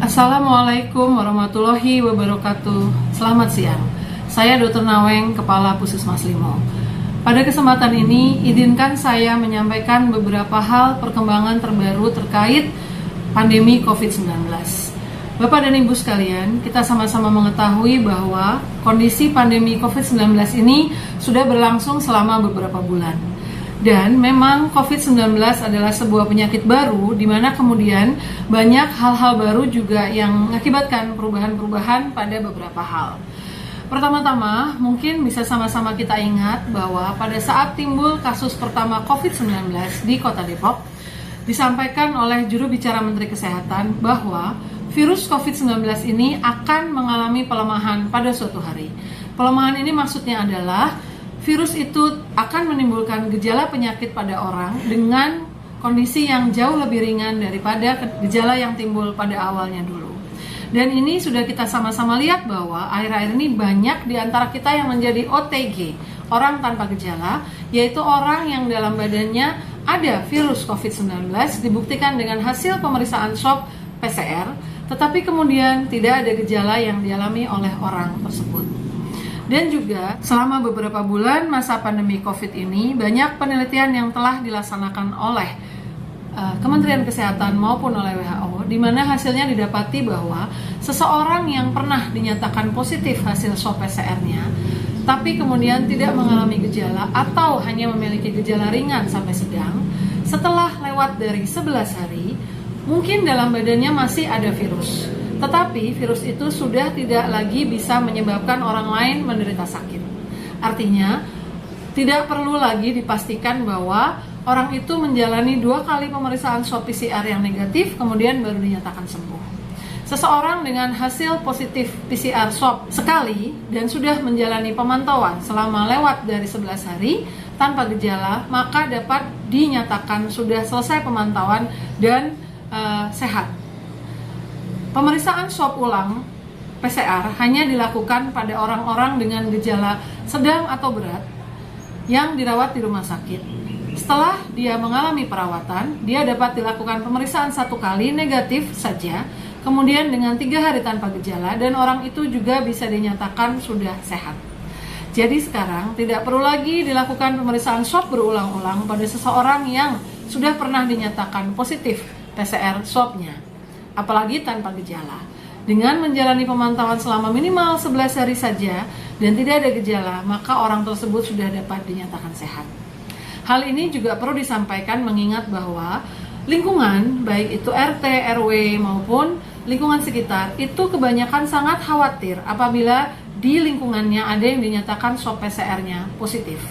Assalamualaikum warahmatullahi wabarakatuh. Selamat siang. Saya Dr. Naweng, Kepala Puskesmas Limo. Pada kesempatan ini, izinkan saya menyampaikan beberapa hal perkembangan terbaru terkait pandemi COVID-19. Bapak dan Ibu sekalian, kita sama-sama mengetahui bahwa kondisi pandemi COVID-19 ini sudah berlangsung selama beberapa bulan. Dan memang COVID-19 adalah sebuah penyakit baru di mana kemudian banyak hal-hal baru juga yang mengakibatkan perubahan-perubahan pada beberapa hal. Pertama-tama, mungkin bisa sama-sama kita ingat bahwa pada saat timbul kasus pertama COVID-19 di Kota Depok, disampaikan oleh juru bicara Menteri Kesehatan bahwa virus COVID-19 ini akan mengalami pelemahan pada suatu hari. Pelemahan ini maksudnya adalah virus itu akan menimbulkan gejala penyakit pada orang dengan kondisi yang jauh lebih ringan daripada gejala yang timbul pada awalnya dulu. Dan ini sudah kita sama-sama lihat bahwa akhir-akhir ini banyak di antara kita yang menjadi OTG, orang tanpa gejala, yaitu orang yang dalam badannya ada virus COVID-19 dibuktikan dengan hasil pemeriksaan swab PCR, tetapi kemudian tidak ada gejala yang dialami oleh orang tersebut. Dan juga selama beberapa bulan masa pandemi COVID ini banyak penelitian yang telah dilaksanakan oleh Kementerian Kesehatan maupun oleh WHO, di mana hasilnya didapati bahwa seseorang yang pernah dinyatakan positif hasil swab PCR-nya, tapi kemudian tidak mengalami gejala atau hanya memiliki gejala ringan sampai sedang, setelah lewat dari 11 hari, mungkin dalam badannya masih ada virus. Tetapi virus itu sudah tidak lagi bisa menyebabkan orang lain menderita sakit. Artinya, tidak perlu lagi dipastikan bahwa orang itu menjalani 2 kali pemeriksaan swab PCR yang negatif, kemudian baru dinyatakan sembuh. Seseorang dengan hasil positif PCR swab sekali dan sudah menjalani pemantauan selama lewat dari 11 hari tanpa gejala, maka dapat dinyatakan sudah selesai pemantauan dan sehat. Pemeriksaan swab ulang PCR hanya dilakukan pada orang-orang dengan gejala sedang atau berat yang dirawat di rumah sakit. Setelah dia mengalami perawatan, dia dapat dilakukan pemeriksaan 1 kali negatif saja, kemudian dengan 3 hari tanpa gejala, dan orang itu juga bisa dinyatakan sudah sehat. Jadi sekarang tidak perlu lagi dilakukan pemeriksaan swab berulang-ulang pada seseorang yang sudah pernah dinyatakan positif PCR swabnya, apalagi tanpa gejala. Dengan menjalani pemantauan selama minimal 11 hari saja dan tidak ada gejala, maka orang tersebut sudah dapat dinyatakan sehat. Hal ini juga perlu disampaikan mengingat bahwa lingkungan, baik itu RT, RW maupun lingkungan sekitar, itu kebanyakan sangat khawatir apabila di lingkungannya ada yang dinyatakan swab PCR-nya positif.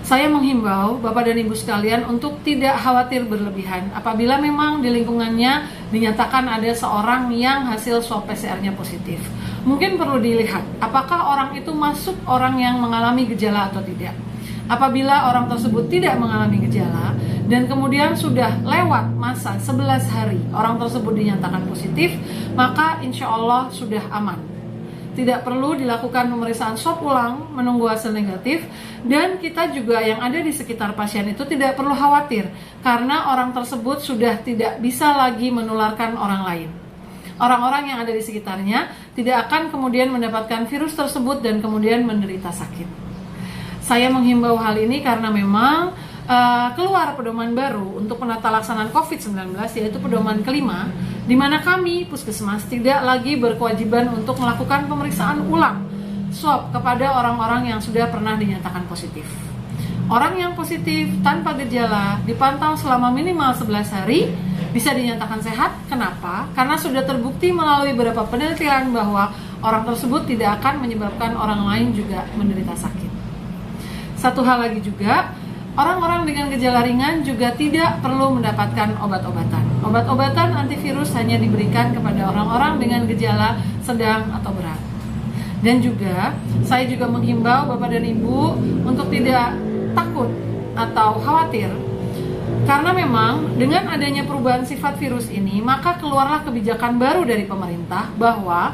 Saya menghimbau Bapak dan Ibu sekalian untuk tidak khawatir berlebihan apabila memang di lingkungannya dinyatakan ada seorang yang hasil swab PCR-nya positif. Mungkin perlu dilihat apakah orang itu masuk orang yang mengalami gejala atau tidak. Apabila orang tersebut tidak mengalami gejala dan kemudian sudah lewat masa 11 hari orang tersebut dinyatakan positif, maka insya Allah sudah aman. Tidak perlu dilakukan pemeriksaan swab ulang menunggu hasil negatif, dan kita juga yang ada di sekitar pasien itu tidak perlu khawatir karena orang tersebut sudah tidak bisa lagi menularkan orang lain. Orang-orang yang ada di sekitarnya tidak akan kemudian mendapatkan virus tersebut dan kemudian menderita sakit. Saya menghimbau hal ini karena memang keluar pedoman baru untuk penata laksanaan COVID-19, yaitu pedoman kelima, di mana kami Puskesmas tidak lagi berkewajiban untuk melakukan pemeriksaan ulang swab kepada orang-orang yang sudah pernah dinyatakan positif. Orang yang positif tanpa gejala dipantau selama minimal 11 hari bisa dinyatakan sehat. Kenapa? Karena sudah terbukti melalui beberapa penelitian bahwa orang tersebut tidak akan menyebabkan orang lain juga menderita sakit. Satu hal lagi juga, orang-orang dengan gejala ringan juga tidak perlu mendapatkan obat-obatan. Obat-obatan antivirus hanya diberikan kepada orang-orang dengan gejala sedang atau berat. Dan juga, saya juga menghimbau Bapak dan Ibu untuk tidak takut atau khawatir. Karena memang dengan adanya perubahan sifat virus ini, maka keluarlah kebijakan baru dari pemerintah bahwa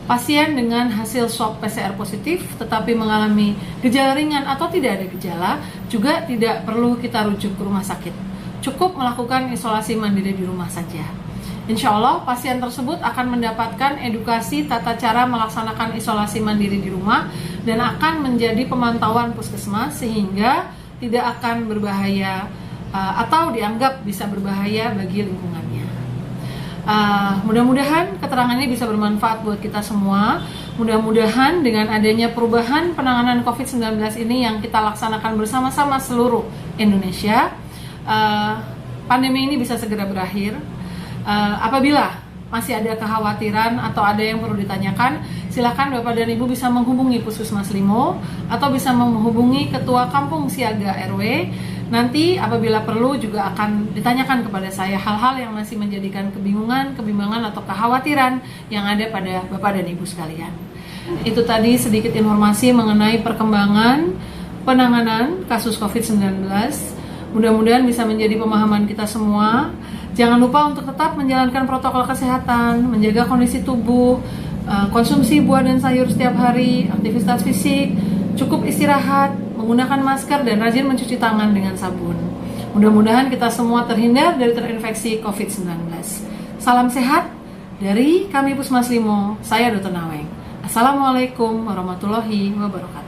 pasien dengan hasil swab PCR positif tetapi mengalami gejala ringan atau tidak ada gejala juga tidak perlu kita rujuk ke rumah sakit. Cukup melakukan isolasi mandiri di rumah saja. Insya Allah pasien tersebut akan mendapatkan edukasi tata cara melaksanakan isolasi mandiri di rumah dan akan menjadi pemantauan puskesmas sehingga tidak akan berbahaya atau dianggap bisa berbahaya bagi lingkungannya. Mudah-mudahan keterangan ini bisa bermanfaat buat kita semua. Mudah-mudahan dengan adanya perubahan penanganan COVID-19 ini yang kita laksanakan bersama-sama seluruh Indonesia, pandemi ini bisa segera berakhir. Apabila masih ada kekhawatiran atau ada yang perlu ditanyakan, silakan Bapak dan Ibu bisa menghubungi Puskesmas Limo atau bisa menghubungi Ketua Kampung Siaga RW. Nanti apabila perlu juga akan ditanyakan kepada saya hal-hal yang masih menjadikan kebimbangan atau kekhawatiran yang ada pada Bapak dan Ibu sekalian. Itu tadi sedikit informasi mengenai perkembangan penanganan kasus COVID-19. Mudah-mudahan bisa menjadi pemahaman kita semua. Jangan lupa untuk tetap menjalankan protokol kesehatan, menjaga kondisi tubuh, konsumsi buah dan sayur setiap hari, aktivitas fisik, cukup istirahat, menggunakan masker, dan rajin mencuci tangan dengan sabun. Mudah-mudahan kita semua terhindar dari terinfeksi COVID-19. Salam sehat dari kami Puskesmas Limo, saya Dr. Naweng. Assalamualaikum warahmatullahi wabarakatuh.